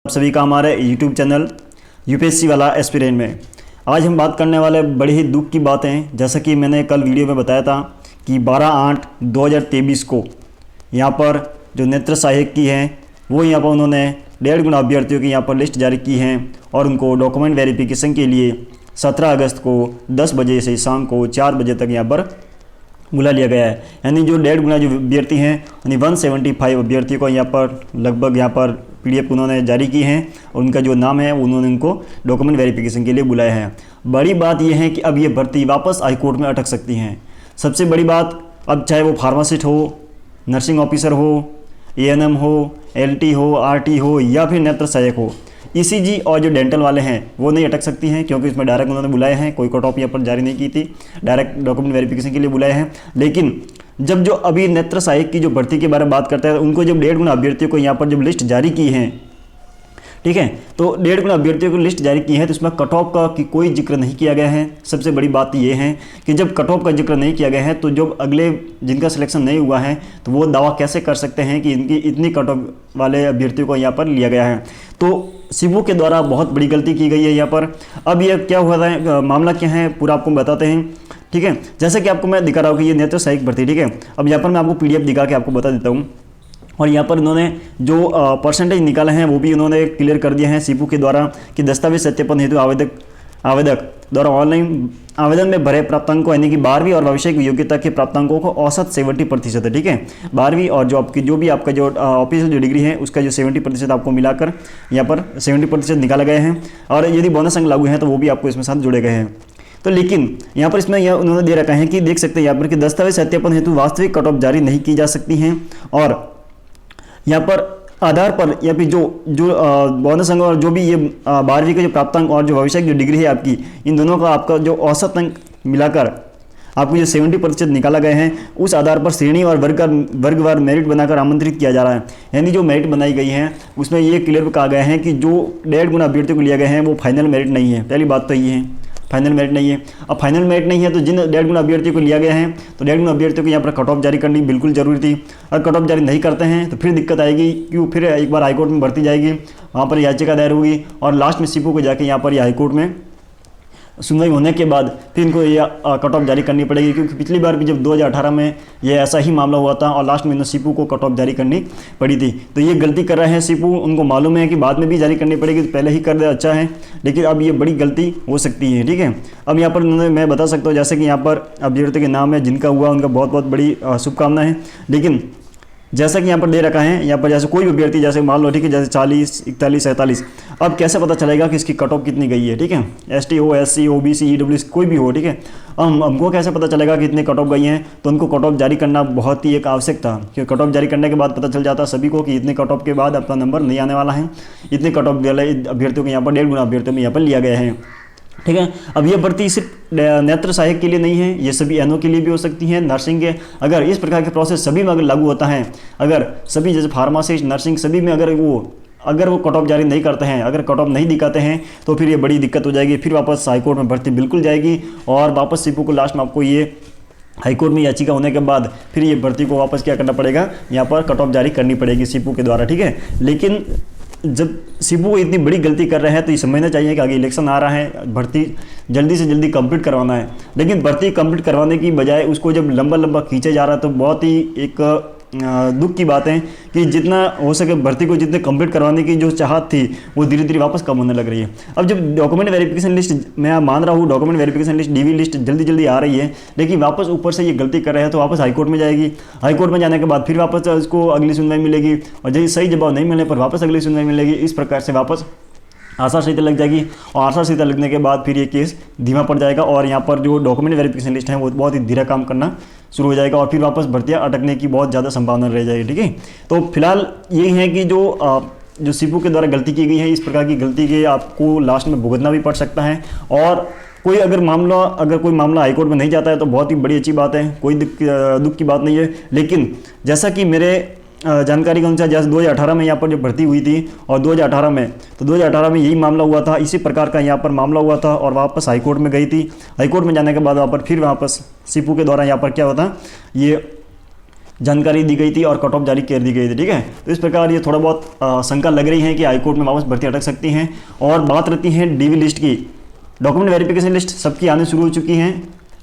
आप सभी का हमारे YouTube चैनल यूपीएससी वाला एस्पिरेंट में आज हम बात करने वाले बड़े ही दुख की बात हैं। जैसा कि मैंने कल वीडियो में बताया था कि 12/8/2023 को यहाँ पर जो नेत्र सहायक की हैं वो यहाँ पर उन्होंने 1.5 गुना अभ्यर्थियों की यहाँ पर लिस्ट जारी की हैं और उनको डॉक्यूमेंट वेरिफिकेशन के लिए 17 अगस्त को 10 बजे से शाम को 4 बजे तक यहाँ पर बुला लिया गया है। यानी जो 1.5 गुना जो अभ्यर्थी हैं यानी 175 अभ्यर्थियों को यहाँ पर लगभग यहाँ पर PDF उन्होंने जारी की हैं और उनका जो नाम है उन्होंने उनको डॉक्यूमेंट वेरिफिकेशन के लिए बुलाया है। बड़ी बात यह है कि अब ये भर्ती वापस हाईकोर्ट में अटक सकती हैं। सबसे बड़ी बात, अब चाहे वो फार्मासिस्ट हो, नर्सिंग ऑफिसर हो, ANM हो, LT हो, RT हो या फिर नेत्र सहायक हो, ECG और जो डेंटल वाले हैं वो नहीं अटक सकती हैं, क्योंकि इसमें डायरेक्ट उन्होंने बुलाए हैं, कोई कट ऑफ यहाँ पर जारी नहीं की थी, डायरेक्ट डॉक्यूमेंट वेरिफिकेशन के लिए बुलाए हैं। लेकिन जब जो अभी नेत्र सहायक की जो भर्ती के बारे में बात करते हैं, उनको जब 1.5 गुना अभ्यर्थियों को यहाँ पर जब लिस्ट जारी की है, ठीक है, तो 1.5 गुना अभ्यर्थियों को लिस्ट जारी की है तो इसमें कट ऑफ का की कोई जिक्र नहीं किया गया है। सबसे बड़ी बात यह है कि जब कट ऑफ का जिक्र नहीं किया गया है तो जब अगले जिनका सिलेक्शन नहीं हुआ है तो वो दावा कैसे कर सकते हैं कि इनकी इतनी कट ऑफ वाले अभ्यर्थियों को यहाँ पर लिया गया है। तो सिबू के द्वारा बहुत बड़ी गलती की गई है यहाँ पर। अब ये क्या हुआ है, मामला क्या है, पूरा आपको बताते हैं, ठीक है। जैसे कि आपको मैं दिखा रहा हूँ कि ये नेत्र सहायक भर्ती, ठीक है। अब यहाँ पर मैं आपको PDF दिखा के आपको बता देता हूँ और यहाँ पर इन्होंने जो परसेंटेज निकाले हैं वो भी इन्होंने क्लियर कर दिए हैं सिबू के द्वारा कि दस्तावेज सत्यापन हेतु आवेदक द्वारा ऑनलाइन आवेदन में भरे प्राप्तांकों यानी कि 12वीं और भविष्य की योग्यता के प्राप्तांकों को औसत 70% है, ठीक है। 12वीं और जो भी आपका जो ऑफिशियल जो डिग्री है उसका जो 70% आपको मिलाकर यहाँ पर 70% निकाले गए हैं और यदि बोनस अंक लागू हैं तो वो भी आपको इसमें साथ जोड़े गए हैं। तो लेकिन यहाँ पर इसमें यह उन्होंने दे रखा है कि देख सकते हैं यहाँ पर कि दस्तावेज सत्यापन हेतु वास्तविक कट ऑफ जारी नहीं की जा सकती हैं और यहाँ पर आधार पर या फिर जो बोनस अंक और जो भी ये 12वीं का जो प्राप्तांक और जो भविष्य की जो डिग्री है आपकी, इन दोनों का आपका जो औसत अंक मिलाकर आपको जो 70% निकाला गए हैं, उस आधार पर श्रेणी और वर्गवार मेरिट बनाकर आमंत्रित किया जा रहा है। यानी जो मेरिट बनाई गई है उसमें ये क्लियर कहा गया है कि जो 1.5 गुना अभ्यर्थियों को लिया गया है वो फाइनल मेरिट नहीं है। पहली बात तो ये है, फाइनल मेरिट नहीं है। अब फाइनल मेरिट नहीं है तो जिन 1.5 गुना अभ्यर्थियों को लिया गया है तो 1.5 गुना अभ्यर्थियों को यहाँ पर कट ऑफ जारी करनी बिल्कुल जरूरी थी। अगर कट ऑफ जारी नहीं करते हैं तो फिर दिक्कत आएगी, क्यों, फिर एक बार हाईकोर्ट में भर्ती जाएगी, वहाँ पर याचिका दायर होगी और लास्ट में सिपू को जाके यहाँ पर हाईकोर्ट में सुनवाई होने के बाद फिर इनको ये कट ऑफ जारी करनी पड़ेगी। क्योंकि पिछली बार भी जब 2018 में ये ऐसा ही मामला हुआ था और लास्ट में इन्हें सिपू को कट ऑफ जारी करनी पड़ी थी। तो ये गलती कर रहे हैं सिपू, उनको मालूम है कि बाद में भी जारी करनी पड़ेगी तो पहले ही कर दे अच्छा है, लेकिन अब ये बड़ी गलती हो सकती है, ठीक है। अब यहाँ पर उन्होंने मैं बता सकता हूँ जैसे कि यहाँ पर अभ्यर्थी के नाम है, जिनका हुआ उनका बहुत बहुत बड़ी शुभकामनाएं हैं। लेकिन जैसा कि यहाँ पर दे रखा है, यहाँ पर जैसे कोई भी अभ्यर्थी जैसे मान लो, ठीक है, जैसे 40, 41, 47, अब कैसे पता चलेगा कि इसकी कट ऑफ कितनी गई है, ठीक है। ST हो, SC, OBC, EWS कोई भी हो, ठीक है। हमको कैसे पता चलेगा कि इतने कट ऑफ गई हैं, तो उनको कट ऑफ जारी करना बहुत ही एक आवश्यक था, क्योंकि कट ऑफ जारी करने के बाद पता चल जाता सभी को कि इतने कट ऑफ के बाद आपका नंबर नहीं आने वाला है। इतने कट ऑफ वाले अभ्यर्थियों को यहाँ पर 1.5 गुना अभ्यर्थियों में यहाँ पर लिया गया है, ठीक है। अब ये भर्ती सिर्फ नेत्र सहायक के लिए नहीं है, ये सभी NO के लिए भी हो सकती है, नर्सिंग के। अगर इस प्रकार के प्रोसेस सभी में अगर लागू होता है, अगर सभी जैसे फार्मासिस्ट, नर्सिंग सभी में अगर वो कट ऑफ जारी नहीं करते हैं, अगर कट ऑफ नहीं दिखाते हैं तो फिर ये बड़ी दिक्कत हो जाएगी। फिर वापस हाईकोर्ट में भर्ती बिल्कुल जाएगी और वापस सिपू को लास्ट में आपको ये हाईकोर्ट में याचिका होने के बाद फिर ये भर्ती को वापस क्या करना पड़ेगा, यहाँ पर कट ऑफ जारी करनी पड़ेगी सिपू के द्वारा, ठीक है। लेकिन जब सिपू इतनी बड़ी गलती कर रहे हैं तो ये समझना चाहिए कि आगे इलेक्शन आ रहा है, भर्ती जल्दी से जल्दी कंप्लीट करवाना है। लेकिन भर्ती कंप्लीट करवाने की बजाय उसको जब लंबा लंबा खींचे जा रहा है तो बहुत ही एक दुख की बात है कि जितना हो सके भर्ती को जितने कंप्लीट करवाने की जो चाहत थी वो धीरे धीरे वापस कम होने लग रही है। अब जब डॉक्यूमेंट वेरिफिकेशन लिस्ट, मैं मान रहा हूँ document verification list, DV list जल्दी जल्दी आ रही है, लेकिन वापस ऊपर से ये गलती कर रहे हैं तो वापस हाईकोर्ट में जाएगी। हाईकोर्ट में जाने के बाद फिर वापस उसको अगली सुनवाई मिलेगी और यदि सही जवाब नहीं मिलने पर वापस अगली सुनवाई मिलेगी। इस प्रकार से वापस आचार संहिता लग जाएगी और आचार संहिता लगने के बाद फिर ये केस धीमा पड़ जाएगा और यहाँ पर जो डॉक्यूमेंट वेरिफिकेशन लिस्ट है वो बहुत ही धीरे काम करना शुरू हो जाएगा और फिर वापस भर्तियाँ अटकने की बहुत ज़्यादा संभावना रह जाएगी, ठीक है। तो फिलहाल यही है कि जो सिपू के द्वारा गलती की गई है, इस प्रकार की गलती के आपको लास्ट में भुगतना भी पड़ सकता है और अगर कोई मामला हाईकोर्ट में नहीं जाता है तो बहुत ही बड़ी अच्छी बात है, कोई दुख की बात नहीं है। लेकिन जैसा कि मेरे जानकारी के अनुसार जैसे 2018 में यहाँ पर जो भर्ती हुई थी और 2018 में यही मामला हुआ था, इसी प्रकार का यहाँ पर मामला हुआ था और वापस हाईकोर्ट में गई थी। हाईकोर्ट में जाने के बाद वहाँ पर फिर वापस सिपू के द्वारा यहाँ पर क्या होता, ये जानकारी दी गई थी और कट ऑफ जारी कर दी गई थी। ठीक है, तो इस प्रकार ये थोड़ा बहुत शंका लग रही है कि हाईकोर्ट में वापस भर्ती अटक सकती हैं। और बात रहती है डीवी लिस्ट की, डॉक्यूमेंट वेरिफिकेशन लिस्ट सबकी आने शुरू हो चुकी हैं।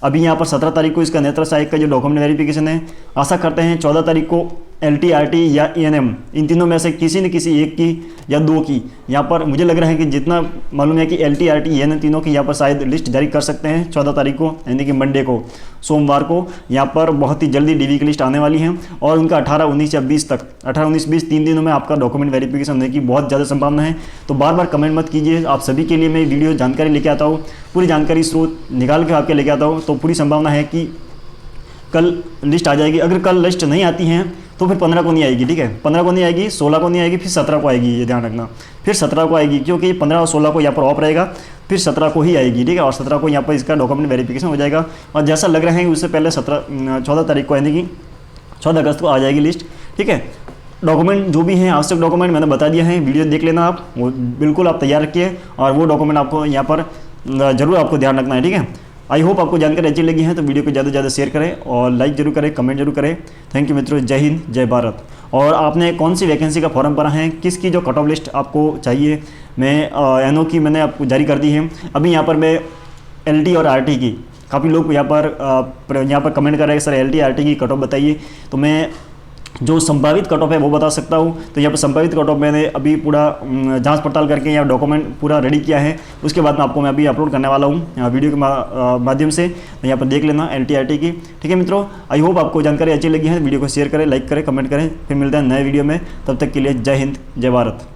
अभी यहाँ पर 17 तारीख को इसका नेत्र सहायक का जो डॉक्यूमेंट वेरिफिकेशन है, आशा करते हैं 14 तारीख को LT RT या ENM इन तीनों में से किसी न किसी एक की या दो की, यहाँ पर मुझे लग रहा है कि जितना मालूम है कि LT RT ENM तीनों की यहाँ पर शायद लिस्ट जारी कर सकते हैं 14 तारीख को, यानी कि मंडे को, सोमवार को। यहाँ पर बहुत ही जल्दी DV की लिस्ट आने वाली है और उनका 18, 19 या 20 तक, 18, 19, 20 3 दिनों में आपका डॉक्यूमेंट वेरिफिकेशन होने की बहुत ज़्यादा संभावना है। तो बार बार कमेंट मत कीजिए, आप सभी के लिए मैं वीडियो जानकारी लेके आता हूँ, पूरी जानकारी स्रोत निकाल के आपके लेके आता हूँ। तो पूरी संभावना है कि कल लिस्ट आ जाएगी। अगर कल लिस्ट नहीं आती हैं तो फिर 15 को नहीं आएगी। ठीक है, 15 को नहीं आएगी, 16 को नहीं आएगी, फिर 17 को आएगी, ये ध्यान रखना। फिर 17 को आएगी, क्योंकि 15 और 16 को यहाँ पर ऑफ रहेगा, फिर 17 को ही आएगी। ठीक है, और 17 को यहाँ पर इसका डॉक्यूमेंट वेरिफिकेशन हो जाएगा। और जैसा लग रहा है कि उससे पहले 14 तारीख को, यानी कि 14 अगस्त को आ जाएगी लिस्ट। ठीक है, डॉक्यूमेंट जो भी हैं आवश्यक डॉक्यूमेंट मैंने बता दिया है, वीडियो देख लेना आप, वो बिल्कुल आप तैयार रखिए और वो डॉक्यूमेंट आपको यहाँ पर जरूर आपको ध्यान रखना है। ठीक है, आई होप आपको जानकारी अच्छी लगी है तो वीडियो को ज़्यादा से ज़्यादा शेयर करें और लाइक जरूर करें, कमेंट जरूर करें। थैंक यू मित्रों, जय हिंद, जय भारत। और आपने कौन सी वैकेंसी का फॉर्म भरा है, किसकी जो कट ऑफ लिस्ट आपको चाहिए, मैं NO की मैंने आपको जारी कर दी है। अभी यहाँ पर मैं LT और RT की, काफ़ी लोग यहाँ पर कमेंट कर रहे हैं सर LT RT की कट ऑफ बताइए, तो मैं जो संभावित कट ऑफ है वो बता सकता हूँ। तो यहाँ पर संभावित कट ऑफ मैंने अभी पूरा जांच पड़ताल करके यहाँ डॉक्यूमेंट पूरा रेडी किया है, उसके बाद में आपको मैं अभी अपलोड करने वाला हूँ वीडियो के माध्यम से। तो यहाँ पर देख लेना LT RT की। ठीक है मित्रों, आई होप आपको जानकारी अच्छी लगी है, वीडियो को शेयर करें, लाइक करें, कमेंट करें। फिर मिलते हैं नए वीडियो में, तब तक के लिए जय हिंद, जय भारत।